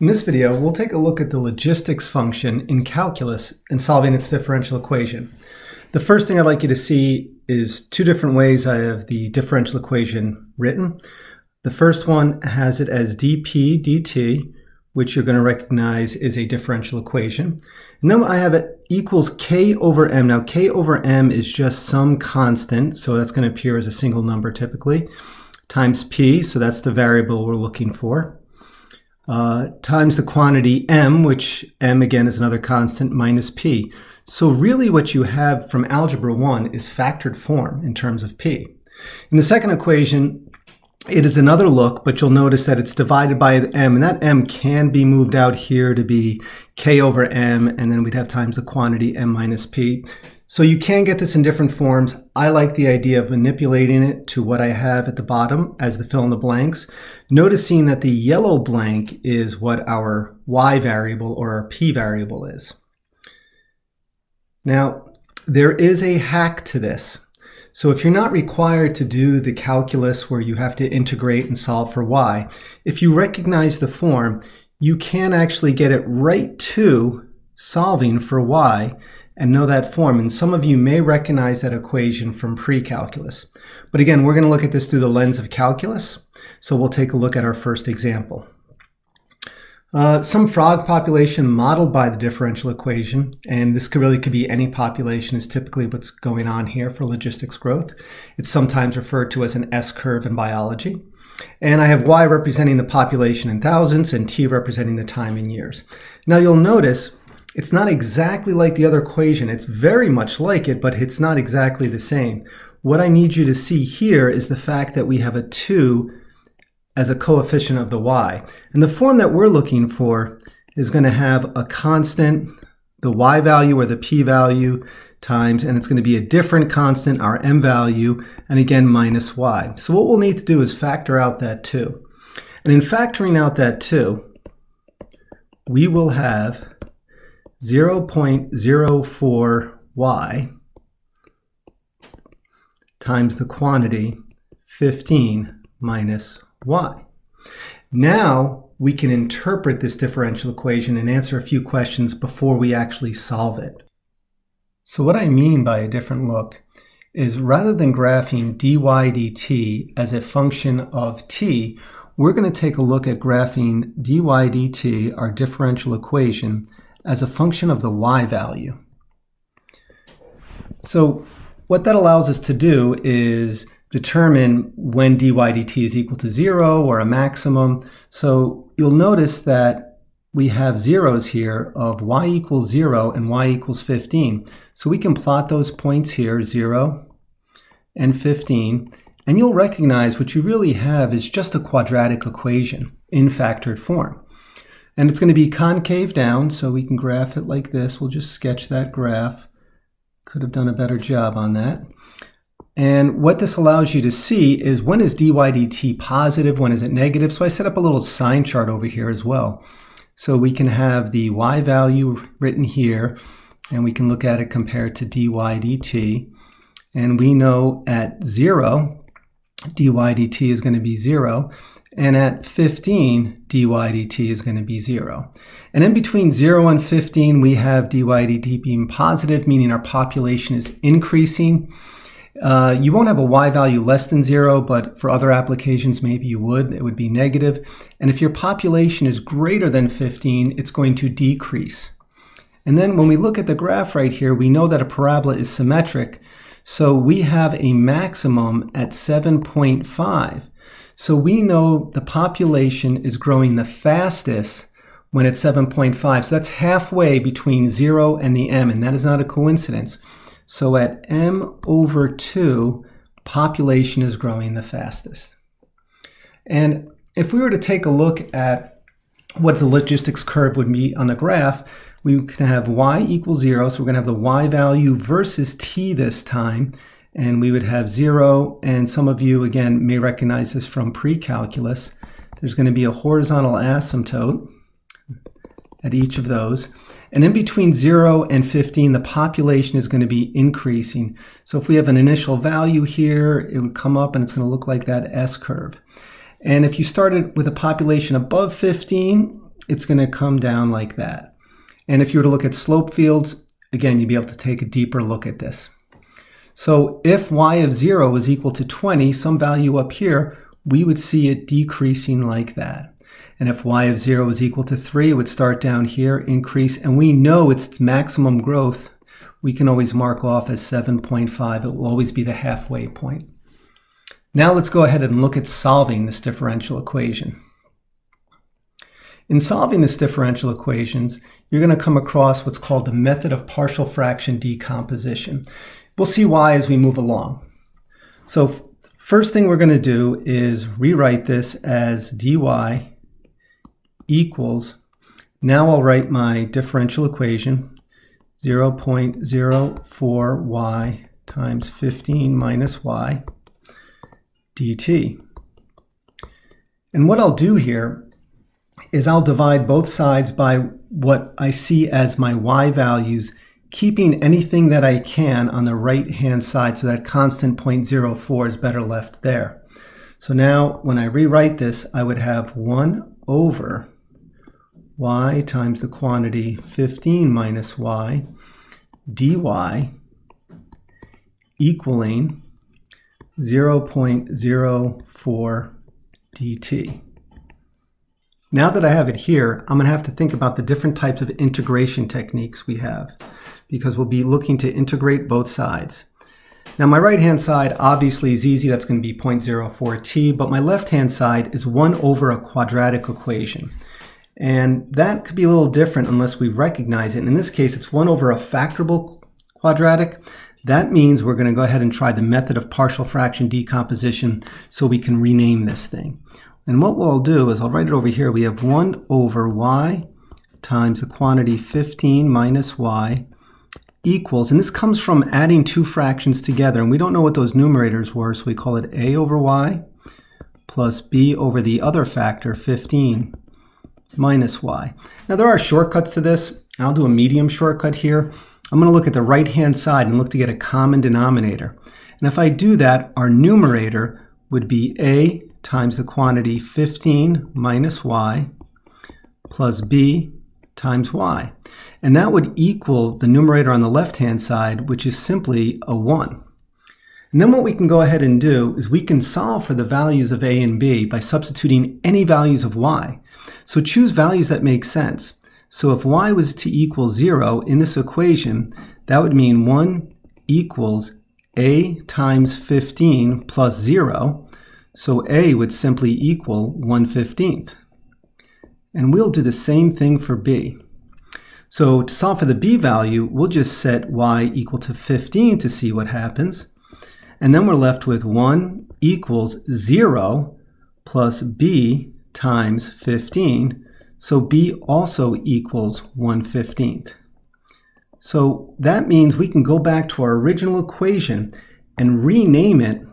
In this video, we'll take a look at the logistics function in calculus and solving its differential equation. The first thing I'd like you to see is two different ways I have the differential equation written. The first one has it as dp dt, which you're going to recognize is a differential equation. And then I have it equals k over m. Now k over m is just some constant, so that's going to appear as a single number typically, times p, so that's the variable we're looking for. Times the quantity m, which m again is another constant, minus p. So really what you have from algebra 1 is factored form in terms of p. In the second equation, it is another look, but you'll notice that it's divided by m, and that m can be moved out here to be k over m, and then we'd have times the quantity m minus p. So you can get this in different forms. I like the idea of manipulating it to what I have at the bottom as the fill in the blanks, noticing that the yellow blank is what our y variable or our p variable is. Now, there is a hack to this. So if you're not required to do the calculus where you have to integrate and solve for y, if you recognize the form, you can actually get it right to solving for y and know that form. And some of you may recognize that equation from pre-calculus. But again, we're going to look at this through the lens of calculus. So we'll take a look at our first example. Some frog population modeled by the differential equation, and this could be any population, is typically what's going on here for logistics growth. It's sometimes referred to as an S-curve in biology. And I have y representing the population in thousands and t representing the time in years. Now you'll notice it's not exactly like the other equation. It's very much like it, but it's not exactly the same. What I need you to see here is the fact that we have a 2 as a coefficient of the y. And the form that we're looking for is going to have a constant, the y value or the p value, times, and it's going to be a different constant, our m value, and again minus y. So what we'll need to do is factor out that 2. And in factoring out that 2, we will have 0.04y times the quantity 15 minus y. Now we can interpret this differential equation and answer a few questions before we actually solve it. So what I mean by a different look is rather than graphing dy dt as a function of t, we're going to take a look at graphing dy dt, our differential equation, as a function of the y value. So what that allows us to do is determine when dy dt is equal to 0 or a maximum. So you'll notice that we have zeros here of y equals 0 and y equals 15. So we can plot those points here, 0 and 15, and you'll recognize what you really have is just a quadratic equation in factored form. And it's going to be concave down, so we can graph it like this. We'll just sketch that graph. Could have done a better job on that. And what this allows you to see is when is dy dt positive, when is it negative. So I set up a little sign chart over here as well. So we can have the y value written here, and we can look at it compared to dy dt. And we know at 0, dy dt is going to be 0. And at 15, dy dt is going to be 0. And in between 0 and 15, we have dy dt being positive, meaning our population is increasing. You won't have a y value less than 0, but for other applications, maybe you would. It would be negative. And if your population is greater than 15, it's going to decrease. And then when we look at the graph right here, we know that a parabola is symmetric. So we have a maximum at 7.5. So we know the population is growing the fastest when it's 7.5. So that's halfway between 0 and the m, and that is not a coincidence. So at m over 2, population is growing the fastest. And if we were to take a look at what the logistics curve would be on the graph, we can have y equals 0. So we're going to have the y value versus t this time. And we would have 0, and some of you, again, may recognize this from pre-calculus. There's going to be a horizontal asymptote at each of those. And in between 0 and 15, the population is going to be increasing. So if we have an initial value here, it would come up and it's going to look like that S-curve. And if you started with a population above 15, it's going to come down like that. And if you were to look at slope fields, again, you'd be able to take a deeper look at this. So if y of 0 is equal to 20, some value up here, we would see it decreasing like that. And if y of 0 is equal to 3, it would start down here, increase, and we know its maximum growth, we can always mark off as 7.5. It will always be the halfway point. Now let's go ahead and look at solving this differential equation. In solving this differential equations, you're going to come across what's called the method of partial fraction decomposition. We'll see why as we move along. So first thing we're going to do is rewrite this as dy equals, now I'll write my differential equation, 0.04y times 15 minus y dt. And what I'll do here is I'll divide both sides by what I see as my y values, keeping anything that I can on the right-hand side, so that constant 0.04 is better left there. So now when I rewrite this, I would have 1 over y times the quantity 15 minus y dy equaling 0.04 dt. Now that I have it here, I'm going to have to think about the different types of integration techniques we have, because we'll be looking to integrate both sides. Now my right-hand side obviously is easy, that's going to be 0.04t, but my left-hand side is 1 over a quadratic equation. And that could be a little different unless we recognize it. In this case, it's 1 over a factorable quadratic. That means we're going to go ahead and try the method of partial fraction decomposition so we can rename this thing. And what we'll do is I'll write it over here. We have 1 over y times the quantity 15 minus y equals, and this comes from adding two fractions together, and we don't know what those numerators were, so we call it a over y plus b over the other factor, 15 minus y. Now there are shortcuts to this. I'll do a medium shortcut here. I'm going to look at the right-hand side and look to get a common denominator. And if I do that, our numerator would be a times the quantity 15 minus y plus b times y. And that would equal the numerator on the left-hand side, which is simply a 1. And then what we can go ahead and do is we can solve for the values of a and b by substituting any values of y. So choose values that make sense. So if y was to equal 0 in this equation, that would mean 1 equals a times 15 plus 0. So a would simply equal 1/15. And we'll do the same thing for b. So to solve for the b value, we'll just set y equal to 15 to see what happens. And then we're left with 1 equals 0 plus b times 15. So b also equals 1/15. So that means we can go back to our original equation and rename it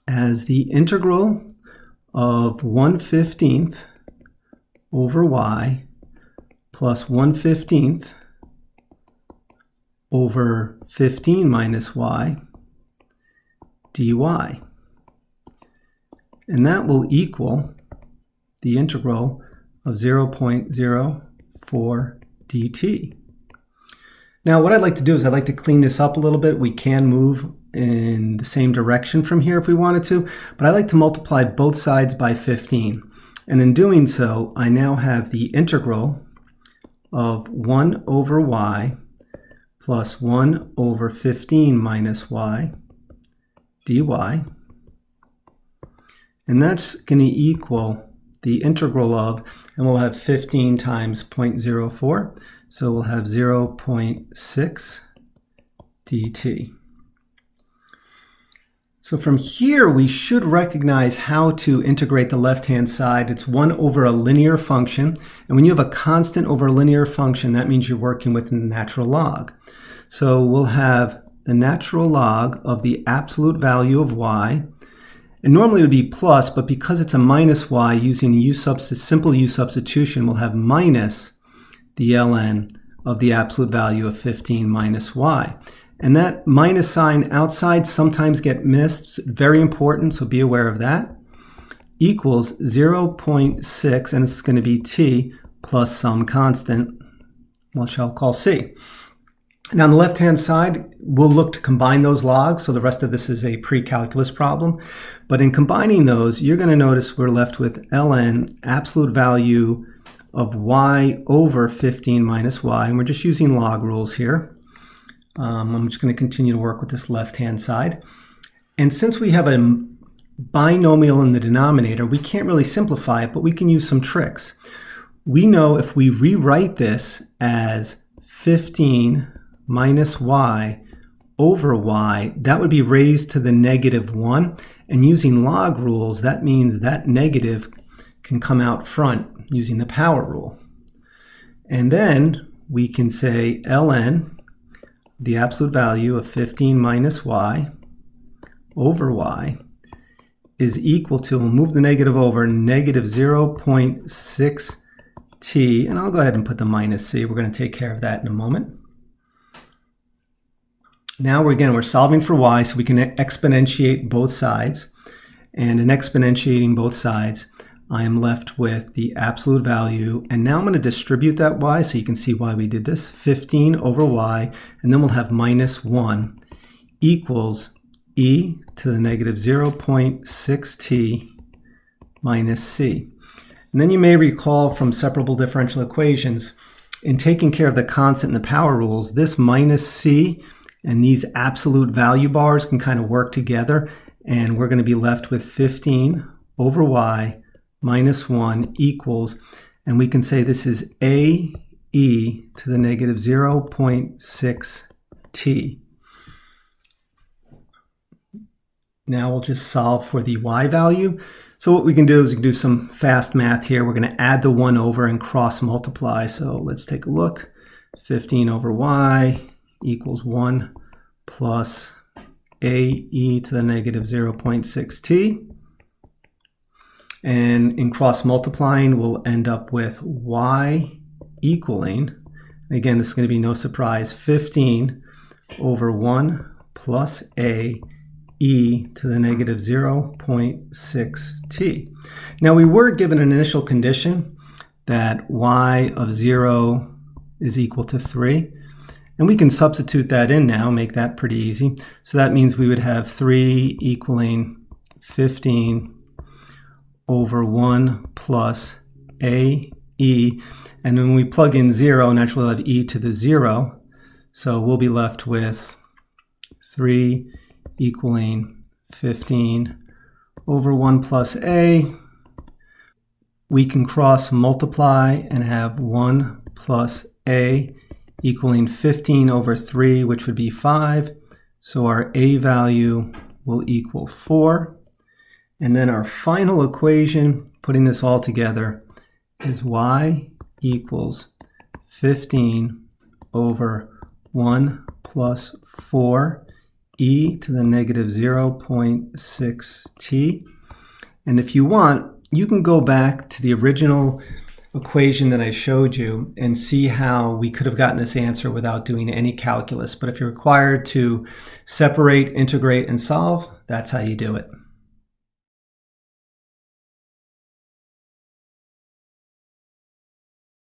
as the integral of 1/15 over y plus 1/15 over 15 minus y dy. And that will equal the integral of 0.04 dt. Now what I'd like to do is I'd like to clean this up a little bit. We can move in the same direction from here if we wanted to, but I like to multiply both sides by 15. And in doing so, I now have the integral of 1 over y plus 1 over 15 minus y dy. And that's going to equal the integral of, and we'll have 15 times 0.04, so we'll have 0.6 dt. So from here, we should recognize how to integrate the left-hand side. It's 1 over a linear function. And when you have a constant over a linear function, that means you're working with the natural log. So we'll have the natural log of the absolute value of y. And normally it would be plus, but because it's a minus y, using simple u substitution, we'll have minus the ln of the absolute value of 15 minus y. And that minus sign outside sometimes get missed. It's very important, so be aware of that. Equals 0.6, and it's going to be t, plus some constant, which I'll call c. Now on the left-hand side, we'll look to combine those logs, so the rest of this is a pre-calculus problem. But in combining those, you're going to notice we're left with ln, absolute value of y over 15 minus y, and we're just using log rules here. I'm just going to continue to work with this left-hand side. And since we have a binomial in the denominator, we can't really simplify it, but we can use some tricks. We know if we rewrite this as 15 minus y over y, that would be raised to the -1. And using log rules, that means that negative can come out front using the power rule. And then we can say ln, the absolute value of 15 minus y over y, is equal to, we'll move the negative over, -0.6 t, and I'll go ahead and put the minus c. We're going to take care of that in a moment. Now we're solving for y, so we can exponentiate both sides. And in exponentiating both sides, I am left with the absolute value. And now I'm going to distribute that y, so you can see why we did this. 15 over y, and then we'll have -1 equals e to the -0.6 t minus c. And then you may recall from separable differential equations, in taking care of the constant and the power rules, this minus c and these absolute value bars can kind of work together, and we're going to be left with 15 over y minus 1 equals, and we can say this is a e to the -0.6 t. Now we'll just solve for the y value. So what we can do is we can do some fast math here. We're going to add the 1 over and cross multiply. So let's take a look. 15 over y equals 1 plus a e to the -0.6 t. And in cross multiplying, we'll end up with y equaling, again, this is going to be no surprise, 15 over 1 plus a e to the -0.6 t. Now we were given an initial condition that y of 0 is equal to 3. And we can substitute that in now, make that pretty easy. So that means we would have 3 equaling 15 over 1 plus a e. And when we plug in 0, naturally we'll have e to the 0. So we'll be left with 3 equaling 15 over 1 plus a. We can cross multiply and have 1 plus a equaling 15 over 3, which would be 5. So our a value will equal 4. And then our final equation, putting this all together, is y equals 15 over 1 plus 4 e to the -0.6 t. And if you want, you can go back to the original equation that I showed you and see how we could have gotten this answer without doing any calculus. But if you're required to separate, integrate, and solve, that's how you do it.